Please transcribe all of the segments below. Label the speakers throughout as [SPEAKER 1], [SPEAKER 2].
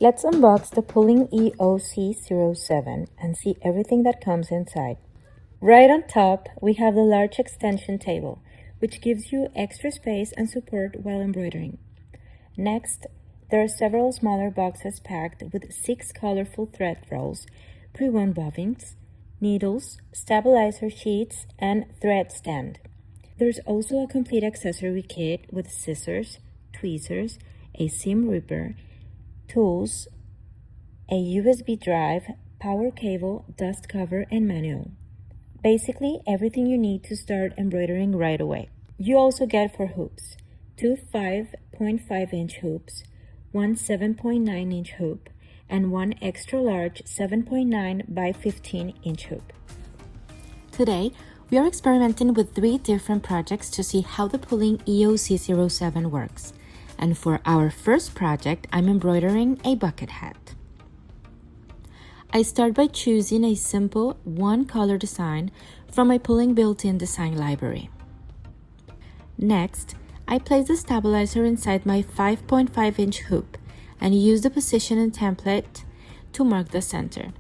[SPEAKER 1] Let's unbox the Poolin EOC07 and see everything that comes inside. Right on top, we have the large extension table, which gives you extra space and support while embroidering. Next, there are several smaller boxes packed with 6 colorful thread rolls, pre-wound bobbins, needles, stabilizer sheets, and thread stand. There's also a complete accessory kit with scissors, tweezers, a seam ripper, tools, a USB drive, power cable, dust cover, and manual. Basically, everything you need to start embroidering right away. You also get 4 hoops, 2 5.5-inch hoops, 1 7.9-inch hoop, and 1 extra large 7.9 by 15-inch hoop. Today, we are experimenting with 3 different projects to see how the Poolin EOC07 works. And for our first project, I'm embroidering a bucket hat. I start by choosing a simple one-color design from my Poolin built-in design library. Next, I place the stabilizer inside my 5.5-inch hoop and use the positioning template to mark the center.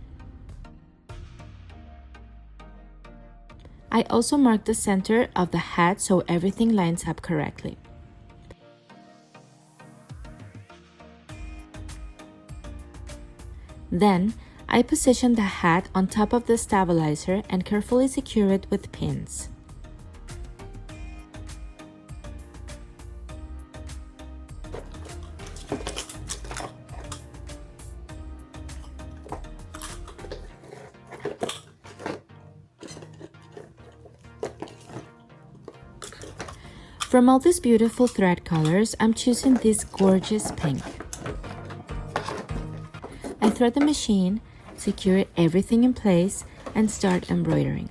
[SPEAKER 1] I also mark the center of the hat so everything lines up correctly. Then, I position the hat on top of the stabilizer and carefully secure it with pins. From all these beautiful thread colors, I'm choosing this gorgeous pink. I thread the machine, secure everything in place, and start embroidering.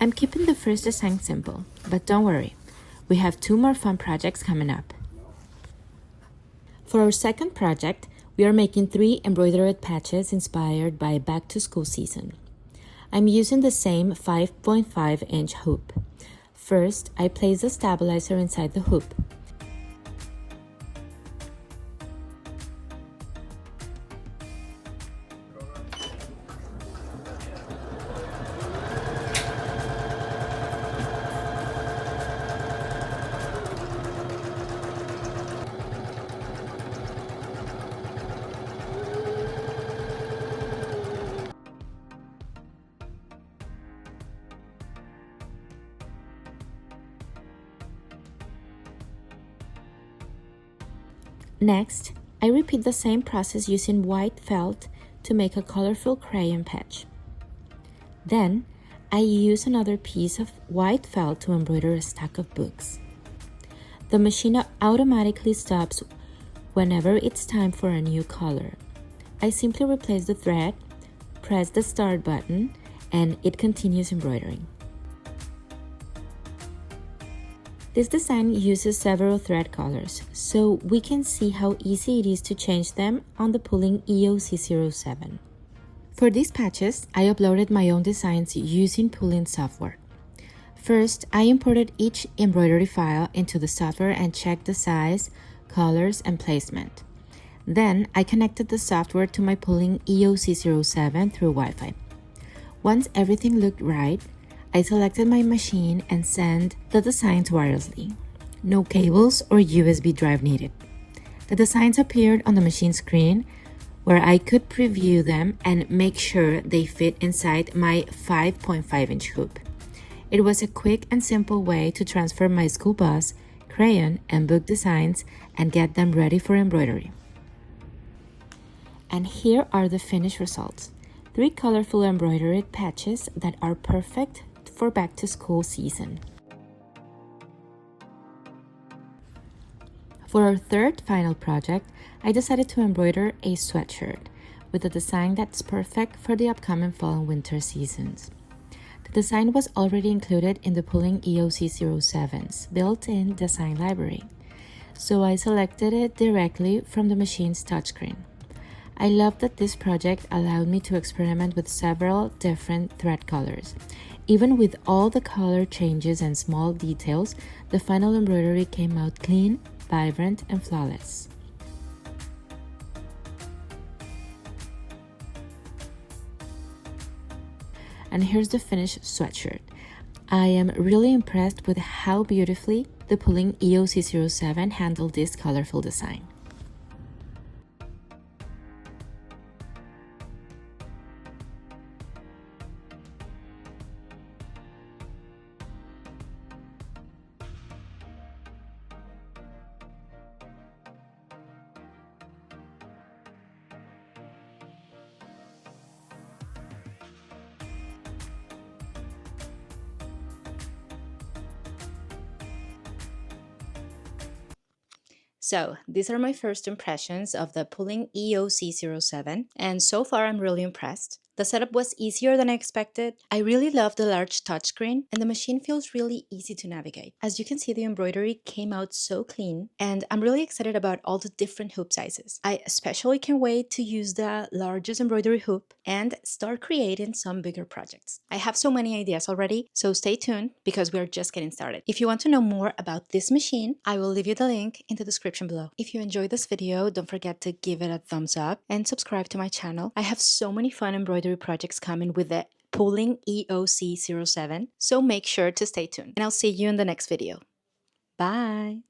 [SPEAKER 1] I'm keeping the first design simple, but don't worry, we have 2 more fun projects coming up. For our second project, we are making 3 embroidered patches inspired by back-to-school season. I'm using the same 5.5-inch hoop. First, I place the stabilizer inside the hoop. Next, I repeat the same process using white felt to make a colorful crayon patch. Then, I use another piece of white felt to embroider a stack of books. The machine automatically stops whenever it's time for a new color. I simply replace the thread, press the start button, and it continues embroidering. This design uses several thread colors, so we can see how easy it is to change them on the Poolin EOC07. For these patches, I uploaded my own designs using Poolin software. First, I imported each embroidery file into the software and checked the size, colors, and placement. Then, I connected the software to my Poolin EOC07 through Wi-Fi. Once everything looked right, I selected my machine and sent the designs wirelessly. No cables or USB drive needed. The designs appeared on the machine screen where I could preview them and make sure they fit inside my 5.5-inch hoop. It was a quick and simple way to transfer my school bus, crayon, and book designs and get them ready for embroidery. And here are the finished results. 3 colorful embroidered patches that are perfect for back-to-school season. For our third final project, I decided to embroider a sweatshirt with a design that's perfect for the upcoming fall and winter seasons. The design was already included in the Poolin EOC07's built-in design library, so I selected it directly from the machine's touchscreen. I love that this project allowed me to experiment with several different thread colors. Even with all the color changes and small details, the final embroidery came out clean, vibrant, and flawless. And here's the finished sweatshirt. I am really impressed with how beautifully the Poolin EOC07 handled this colorful design. So these are my first impressions of the Poolin EOC07, and so far I'm really impressed. The setup was easier than I expected. I really love the large touchscreen, and the machine feels really easy to navigate. As you can see, the embroidery came out so clean, and I'm really excited about all the different hoop sizes. I especially can't wait to use the largest embroidery hoop and start creating some bigger projects. I have so many ideas already, so stay tuned because we're just getting started. If you want to know more about this machine, I will leave you the link in the description below. If you enjoyed this video, don't forget to give it a thumbs up and subscribe to my channel. I have so many fun embroidery projects coming with the Poolin EOC07, so make sure to stay tuned. And I'll see you in the next video. Bye!